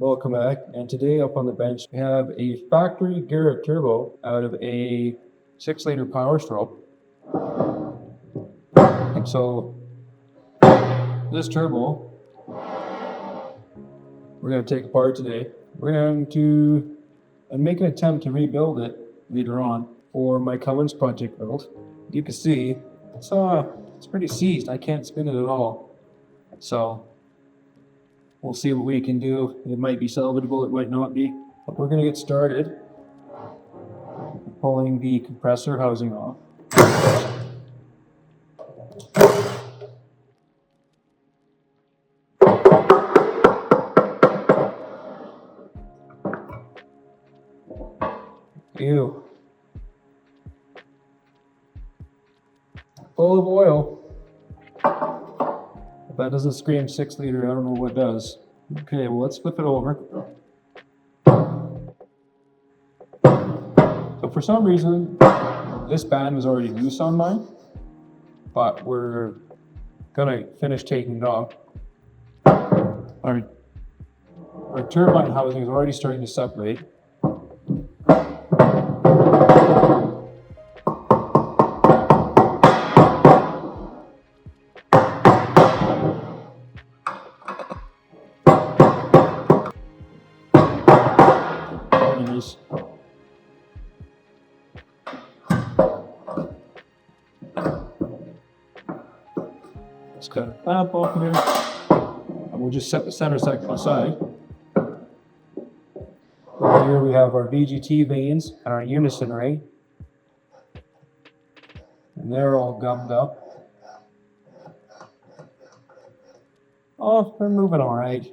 welcome back. And today up on the bench we have a factory Garrett turbo out of a 6-liter Power Stroke. And so this turbo we're going to take apart today. We're going to make an attempt to rebuild it later on for my Cummins project build. You can see it's pretty seized. I can't spin it at all. So we'll see what we can do. It might be salvageable, it might not be. But we're going to get started pulling the compressor housing off. Ew. Full of oil. If that doesn't scream 6-liter, I don't know what does. Okay, well, let's flip it over. So for some reason, this band was already loose on mine, but we're gonna finish taking it off. Our turbine housing is already starting to separate. Let's cut a clamp off here, and we'll just set the center section aside. Over here we have our VGT vanes and our unison ring, and they're all gummed up. Oh, they're moving all right.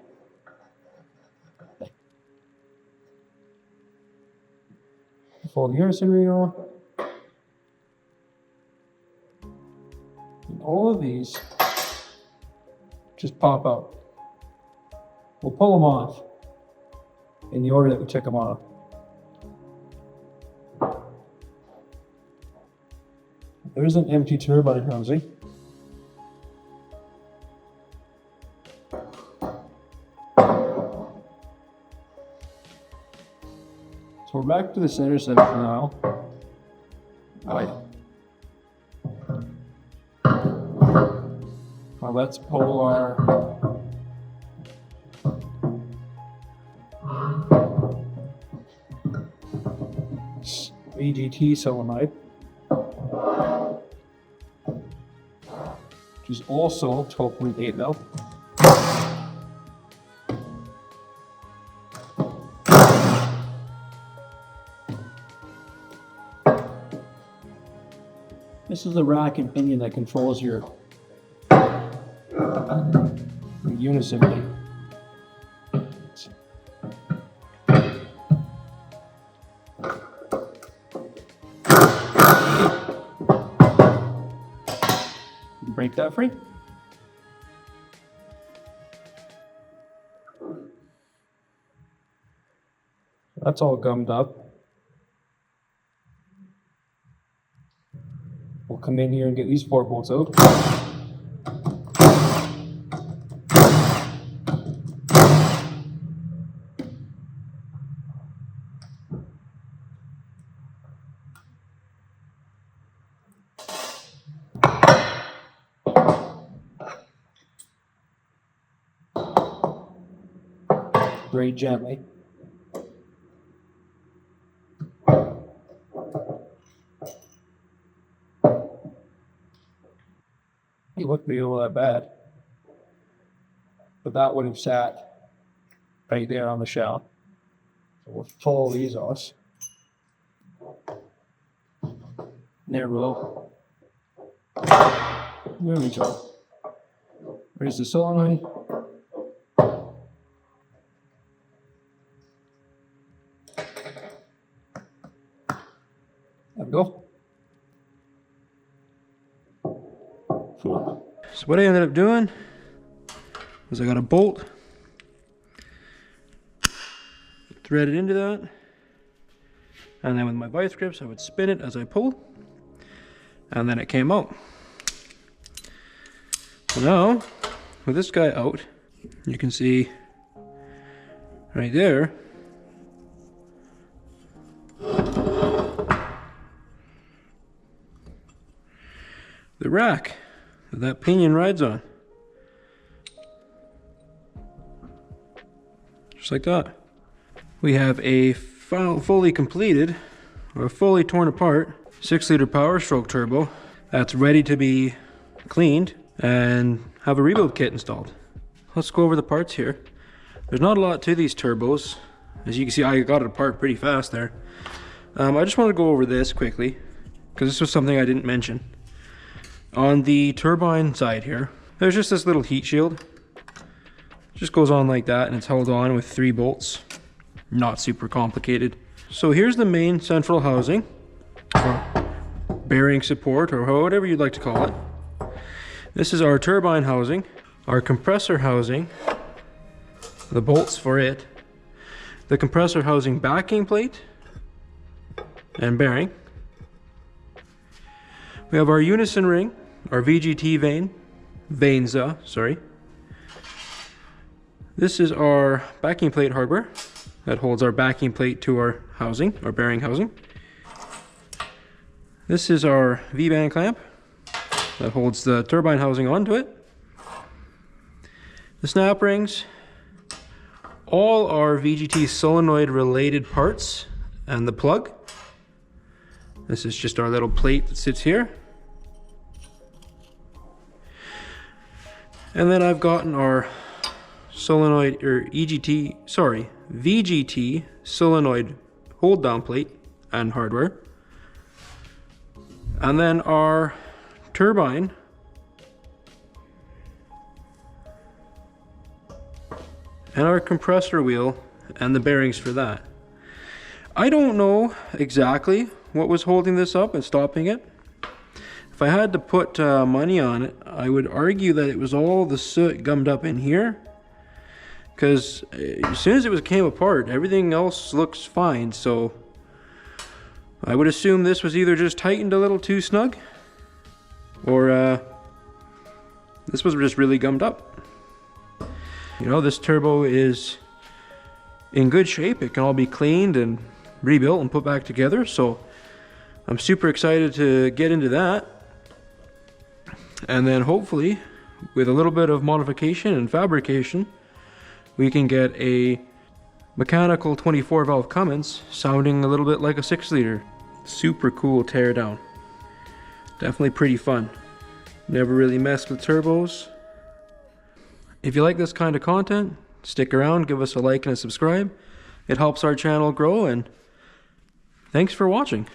Fold the unison ring on. And all of these just pop out. We'll pull them off in the order that we took them off. There's an empty turbine housing. So we're back to the center section now. Now let's pull our VGT solenoid, which is also 12.8 mil. This is the rack and pinion that controls your unison. Break that free. That's all gummed up. We'll come in here and get these 4 bolts out. Very gently. It wouldn't be all that bad, but that would have sat right there on the shell. So we'll pull these off. There we go. There we go. There's the solenoid. There we go. So what I ended up doing was I got a bolt, threaded into that, and then with my vice grips I would spin it as I pull, and then it came out. So now, with this guy out, you can see right there. The rack that pinion rides on. Just like that. We have a fully completed, or fully torn apart, 6-liter Power Stroke turbo that's ready to be cleaned and have a rebuild kit installed. Let's go over the parts here. There's not a lot to these turbos. As you can see, I got it apart pretty fast there. I just want to go over this quickly, because this was something I didn't mention. On the turbine side here, there's just this little heat shield. It just goes on like that, and it's held on with 3 bolts. Not super complicated. So here's the main central housing, or bearing support, or whatever you'd like to call it. This is our turbine housing, our compressor housing, the bolts for it, the compressor housing backing plate and bearing. We have our unison ring, our VGT vanes, sorry. This is our backing plate hardware that holds our backing plate to our housing, our bearing housing. This is our V-band clamp that holds the turbine housing onto it. The snap rings, all our VGT solenoid related parts, and the plug. This is just our little plate that sits here. And then I've gotten our solenoid, or VGT solenoid hold down plate and hardware. And then our turbine and our compressor wheel and the bearings for that. I don't know exactly what was holding this up and stopping it. If I had to put money on it, I would argue that it was all the soot gummed up in here, because as soon as it came apart, everything else looks fine. So I would assume this was either just tightened a little too snug, or this was just really gummed up. You know, this turbo is in good shape. It can all be cleaned and rebuilt and put back together. So I'm super excited to get into that. And then hopefully, with a little bit of modification and fabrication, we can get a mechanical 24 valve Cummins sounding a little bit like a 6-liter. Super cool teardown. Definitely pretty fun. Never really messed with turbos. If you like this kind of content, stick around, give us a like and a subscribe. It helps our channel grow, and thanks for watching.